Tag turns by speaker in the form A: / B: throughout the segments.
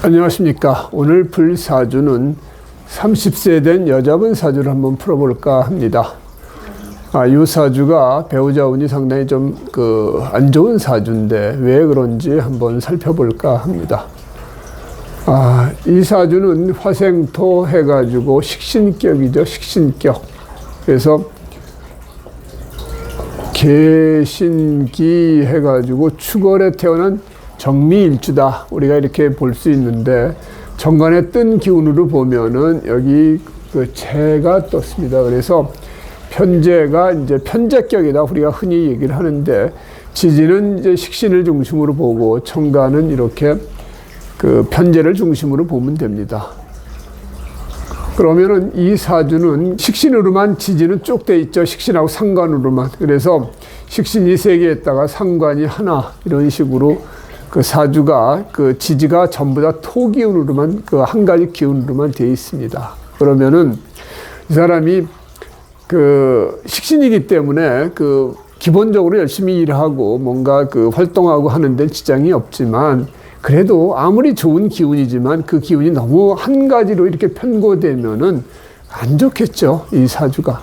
A: 안녕하십니까. 오늘 풀 사주는 30세 된 여자분 사주를 한번 풀어볼까 합니다. 이 사주가 배우자 운이 상당히 좀 안 좋은 사주인데 왜 그런지 한번 살펴볼까 합니다. 이 사주는 화생토 해가지고 식신격이죠. 식신격. 그래서 개신기 해가지고 축월에 태어난 정미일주다. 우리가 이렇게 볼 수 있는데 정관에 뜬 기운으로 보면은 여기 재가 떴습니다. 그래서 편재가 이제 편재격이다. 우리가 흔히 얘기를 하는데 지지는 이제 식신을 중심으로 보고 정관은 이렇게 편재를 중심으로 보면 됩니다. 그러면은 이 사주는 식신으로만 지지는 쭉 돼 있죠. 식신하고 상관으로만. 그래서 식신이 3개에다가 상관이 하나 이런 식으로 사주가 지지가 전부 다 토 기운으로만 한 가지 기운으로만 되어 있습니다. 그러면은 이 사람이 식신이기 때문에 기본적으로 열심히 일하고 뭔가 활동하고 하는 데 지장이 없지만 그래도 아무리 좋은 기운이지만 그 기운이 너무 한 가지로 이렇게 편고되면은 안 좋겠죠. 이 사주가.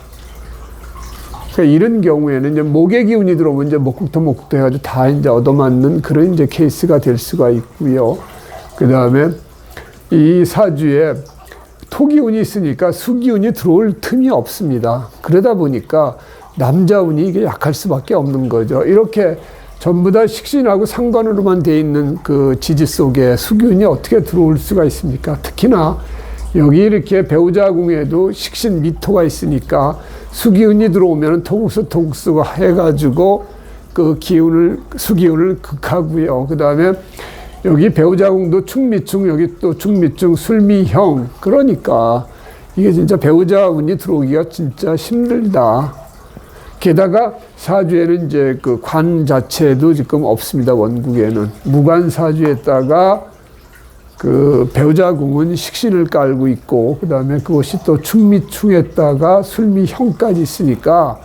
A: 그러니까 이런 경우에는 이제 목의 기운이 들어오면 이제 목국토 해가지고 다 이제 얻어맞는 그런 이제 케이스가 될 수가 있고요. 그 다음에 이 사주에 토 기운이 있으니까 수 기운이 들어올 틈이 없습니다. 그러다 보니까 남자 운이 이게 약할 수밖에 없는 거죠. 이렇게 전부 다 식신하고 상관으로만 돼 있는 지지 속에 수 기운이 어떻게 들어올 수가 있습니까? 특히나 여기 이렇게 배우자 궁에도 식신 미토가 있으니까 수기운이 들어오면 토국수가 해가지고 수기운을 극하고요. 그 다음에 여기 배우자 궁도 충미충, 여기 또 충미충, 술미형. 그러니까 이게 진짜 배우자 운이 들어오기가 진짜 힘들다. 게다가 사주에는 이제 관 자체도 지금 없습니다. 원국에는. 무관 사주에다가 배우자 궁은 식신을 깔고 있고, 그 다음에 그것이 또 충미충에다가 술미형까지 있으니까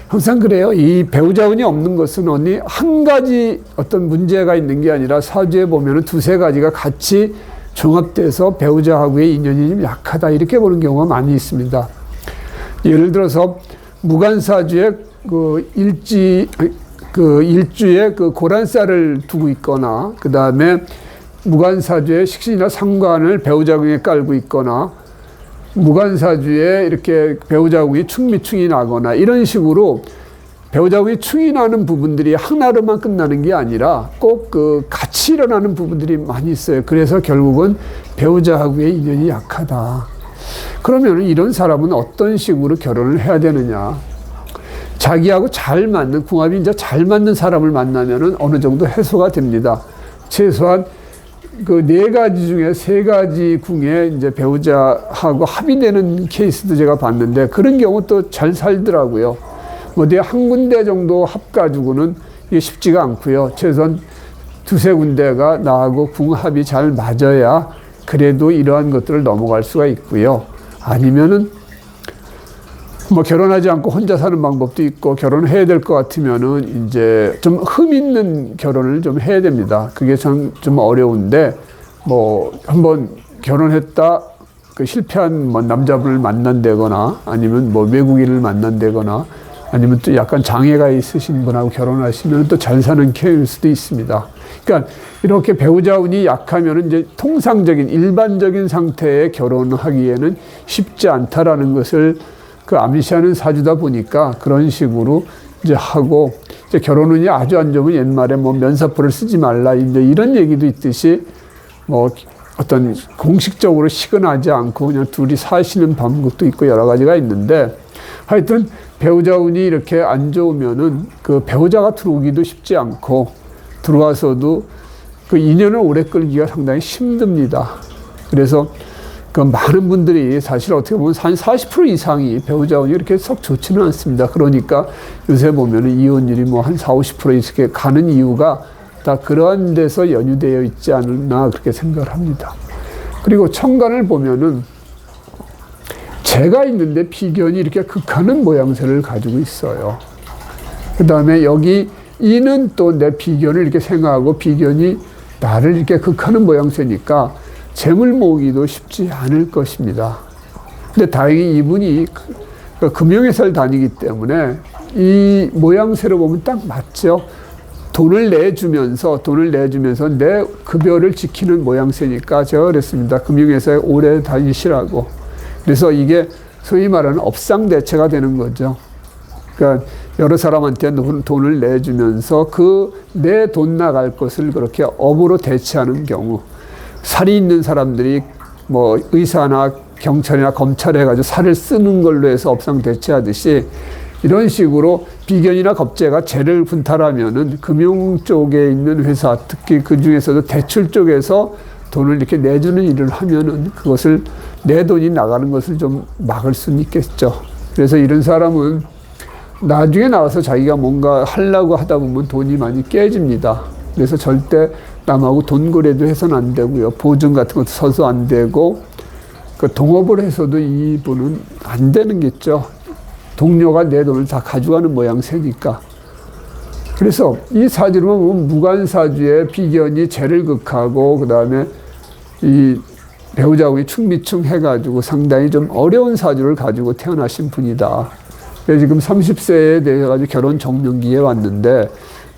A: 항상 그래요. 이 배우자 운이 없는 것은 언니 한 가지 어떤 문제가 있는 게 아니라 사주에 보면은 2-3가지가 같이 종합돼서 배우자하고의 인연이 좀 약하다. 이렇게 보는 경우가 많이 있습니다. 예를 들어서 무관사주에 일주에 고란살을 두고 있거나, 그 다음에 무관사주에 식신이나 상관을 배우자궁에 깔고 있거나, 무관사주에 이렇게 배우자궁이 충미충이 나거나, 이런 식으로 배우자궁이 충이 나는 부분들이 하나로만 끝나는 게 아니라 꼭 같이 일어나는 부분들이 많이 있어요. 그래서 결국은 배우자하고의 인연이 약하다. 그러면 이런 사람은 어떤 식으로 결혼을 해야 되느냐? 자기하고 잘 맞는, 궁합이 이제 잘 맞는 사람을 만나면은 어느 정도 해소가 됩니다. 최소한 4가지 중에 3가지 궁에 이제 배우자하고 합의되는 케이스도 제가 봤는데 그런 경우 또 잘 살더라고요. 어디 한 군데 정도 합가지고는 이게 쉽지가 않고요. 최소한 2-3군데가 나하고 궁합이 잘 맞아야 그래도 이러한 것들을 넘어갈 수가 있고요. 아니면은 결혼하지 않고 혼자 사는 방법도 있고, 결혼해야 될 것 같으면은 이제 좀 흠 있는 결혼을 좀 해야 됩니다. 그게 좀 어려운데, 한번 결혼했다, 실패한 남자분을 만난다거나, 아니면 외국인을 만난다거나, 아니면 또 약간 장애가 있으신 분하고 결혼하시면 또 잘 사는 케이스도 있습니다. 그러니까 이렇게 배우자 운이 약하면 이제 통상적인, 일반적인 상태에 결혼하기에는 쉽지 않다라는 것을 암시하는 사주다 보니까 그런 식으로 이제 하고, 이제 결혼 운이 아주 안 좋으면 옛말에 면사포를 쓰지 말라, 이제 이런 얘기도 있듯이 어떤 공식적으로 시근하지 않고 그냥 둘이 사시는 방법도 있고 여러 가지가 있는데, 하여튼 배우자 운이 이렇게 안 좋으면은 배우자가 들어오기도 쉽지 않고, 들어와서도 인연을 오래 끌기가 상당히 힘듭니다. 그래서 많은 분들이 사실 어떻게 보면 한 40% 이상이 배우자 운이 이렇게 썩 좋지는 않습니다. 그러니까 요새 보면은 이혼율이 한 40-50% 이렇게 가는 이유가 다 그러한 데서 연유되어 있지 않나 그렇게 생각을 합니다. 그리고 천간을 보면은 재가 있는데 비견이 이렇게 극하는 모양새를 가지고 있어요. 그 다음에 여기 이는 또 내 비견을 이렇게 생각하고 비견이 나를 이렇게 극하는 모양새니까 재물 모으기도 쉽지 않을 것입니다. 근데 다행히 이분이 금융회사를 다니기 때문에 이 모양새로 보면 딱 맞죠. 돈을 내주면서 내 급여를 지키는 모양새니까 제가 그랬습니다. 금융회사에 오래 다니시라고. 그래서 이게 소위 말하는 업상대체가 되는 거죠. 그러니까 여러 사람한테 돈을 내주면서 내 돈 나갈 것을 그렇게 업으로 대체하는 경우, 살이 있는 사람들이 뭐 의사나 경찰이나 검찰에 가지고 살을 쓰는 걸로 해서 업상 대체하듯이 이런 식으로 비견이나 겁재가 재를 분탈하면은 금융 쪽에 있는 회사, 특히 그 중에서도 대출 쪽에서 돈을 이렇게 내주는 일을 하면은 그것을 내 돈이 나가는 것을 좀 막을 수는 있겠죠. 그래서 이런 사람은 나중에 나와서 자기가 뭔가 하려고 하다 보면 돈이 많이 깨집니다. 그래서 절대 남하고 돈 거래도 해서는 안 되고요. 보증 같은 것도 서서 안 되고, 그 동업을 해서도 이분은 안 되는 겠죠. 동료가 내 돈을 다 가져가는 모양새니까. 그래서 이 사주를 보면 무관사주의 비견이 재를 극하고, 그 다음에 이 배우자궁이 충미충 해가지고 상당히 좀 어려운 사주를 가지고 태어나신 분이다. 그래서 지금 30세에 대해서 결혼 정년기에 왔는데,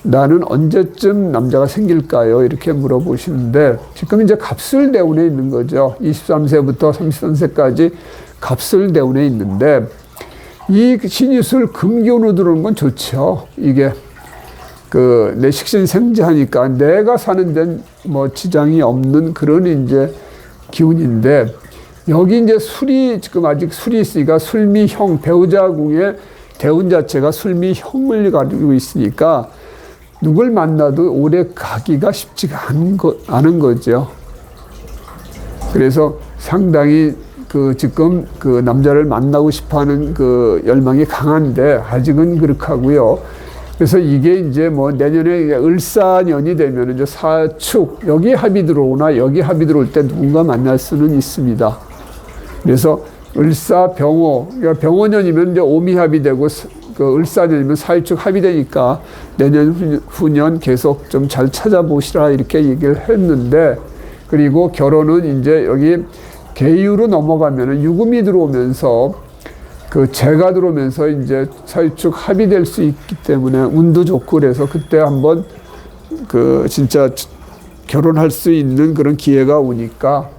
A: 나는 언제쯤 남자가 생길까요? 이렇게 물어보시는데, 지금 이제 갑술대운에 있는 거죠. 23세부터 33세까지 갑술대운에 있는데, 이 신유술 금기운으로 들어오는 건 좋죠. 이게 내 식신생재하니까 내가 사는 데는 뭐 지장이 없는 그런 이제 기운인데, 여기 이제 지금 아직 술이 있으니까 술미형, 배우자궁의 대운 자체가 술미형을 가지고 있으니까 누굴 만나도 오래 가기가 쉽지가 않은 거죠. 그래서 상당히 지금 남자를 만나고 싶어 하는 열망이 강한데, 아직은 그렇게 하고요. 그래서 이게 이제 뭐 내년에 을사년이 되면 이제 사축, 여기 합이 들어오나 여기 합이 들어올 때 누군가 만날 수는 있습니다. 그래서 을사 병호, 그러니까 병호년이면 이제 오미합이 되고, 을사년이면 사유축 합이 되니까 내년 후년 계속 좀 잘 찾아보시라 이렇게 얘기를 했는데, 그리고 결혼은 이제 여기 계유로 넘어가면은 유금이 들어오면서 재가 들어오면서 이제 사유축 합이 될 수 있기 때문에 운도 좋고, 그래서 그때 한번 진짜 결혼할 수 있는 그런 기회가 오니까,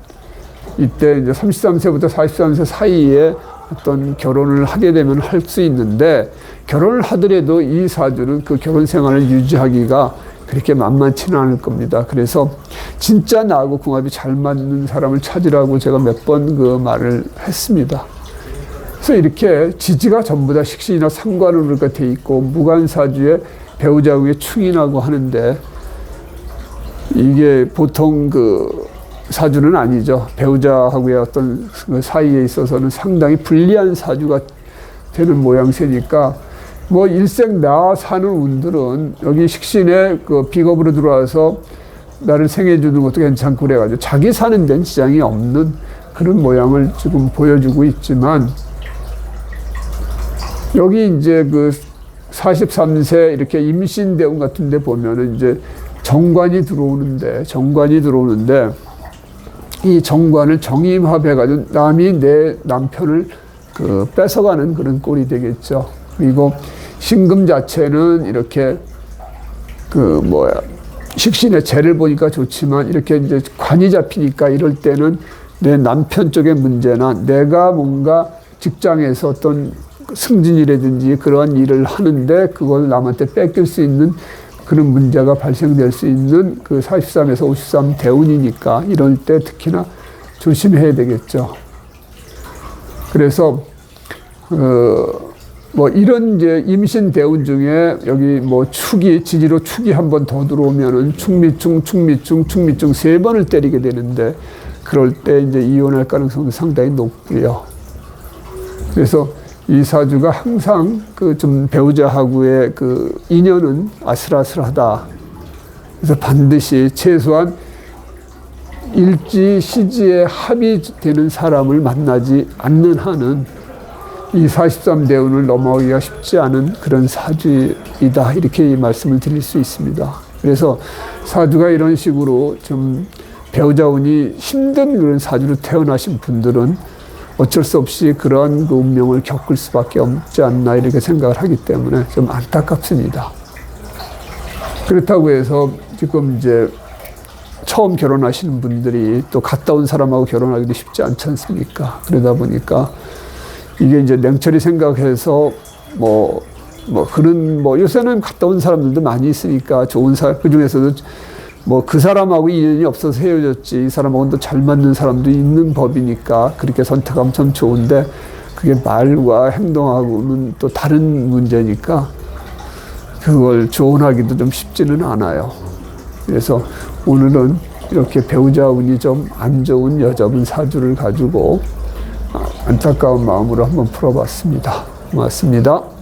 A: 이때 이제 33세부터 43세 사이에 어떤 결혼을 하게 되면 할 수 있는데, 결혼을 하더라도 이 사주는 그 결혼 생활을 유지하기가 그렇게 만만치는 않을 겁니다. 그래서 진짜 나하고 궁합이 잘 맞는 사람을 찾으라고 제가 몇 번 말을 했습니다. 그래서 이렇게 지지가 전부 다 식신이나 상관으로 돼 있고, 무관사주에 배우자궁에 충인하고 하는데, 이게 보통 사주는 아니죠. 배우자하고의 어떤 사이에 있어서는 상당히 불리한 사주가 되는 모양새니까, 뭐 일생 나 사는 운들은 여기 식신에 비겁으로 들어와서 나를 생해주는 것도 괜찮고 그래가지고 자기 사는 데는 지장이 없는 그런 모양을 지금 보여주고 있지만, 여기 이제 43세 이렇게 임신대운 같은 데 보면은 이제 정관이 들어오는데, 이 정관을 정임합해가지고 남이 내 남편을 뺏어가는 그런 꼴이 되겠죠. 그리고 신금 자체는 이렇게 식신의 재를 보니까 좋지만, 이렇게 이제 관이 잡히니까 이럴 때는 내 남편 쪽의 문제나 내가 뭔가 직장에서 어떤 승진이라든지 그러한 일을 하는데 그걸 남한테 뺏길 수 있는 그런 문제가 발생될 수 있는 43에서 53 대운이니까 이럴 때 특히나 조심해야 되겠죠. 그래서 뭐 이런 이제 임신 대운 중에 여기 뭐 지지로 축이 한 번 더 들어오면은 충미충 세 번을 때리게 되는데, 그럴 때 이제 이혼할 가능성도 상당히 높고요. 그래서 이 사주가 항상 좀 배우자하고의 인연은 아슬아슬하다. 그래서 반드시 최소한 일지 시지에 합이 되는 사람을 만나지 않는 한은 이 43대운을 넘어가기가 쉽지 않은 그런 사주이다. 이렇게 말씀을 드릴 수 있습니다. 그래서 사주가 이런 식으로 좀 배우자 운이 힘든 그런 사주로 태어나신 분들은 어쩔 수 없이 그러한 그 운명을 겪을 수밖에 없지 않나 이렇게 생각을 하기 때문에 좀 안타깝습니다. 그렇다고 해서 지금 이제 처음 결혼하시는 분들이 또 갔다 온 사람하고 결혼하기도 쉽지 않지 않습니까? 그러다 보니까 이게 이제 냉철히 생각해서 요새는 갔다 온 사람들도 많이 있으니까 좋은 사람, 그 중에서도 그 사람하고 인연이 없어서 헤어졌지, 이 사람하고는 또 잘 맞는 사람도 있는 법이니까 그렇게 선택하면 참 좋은데, 그게 말과 행동하고는 또 다른 문제니까 그걸 조언하기도 좀 쉽지는 않아요. 그래서 오늘은 이렇게 배우자 운이 좀 안 좋은 여자분 사주를 가지고 안타까운 마음으로 한번 풀어봤습니다. 고맙습니다.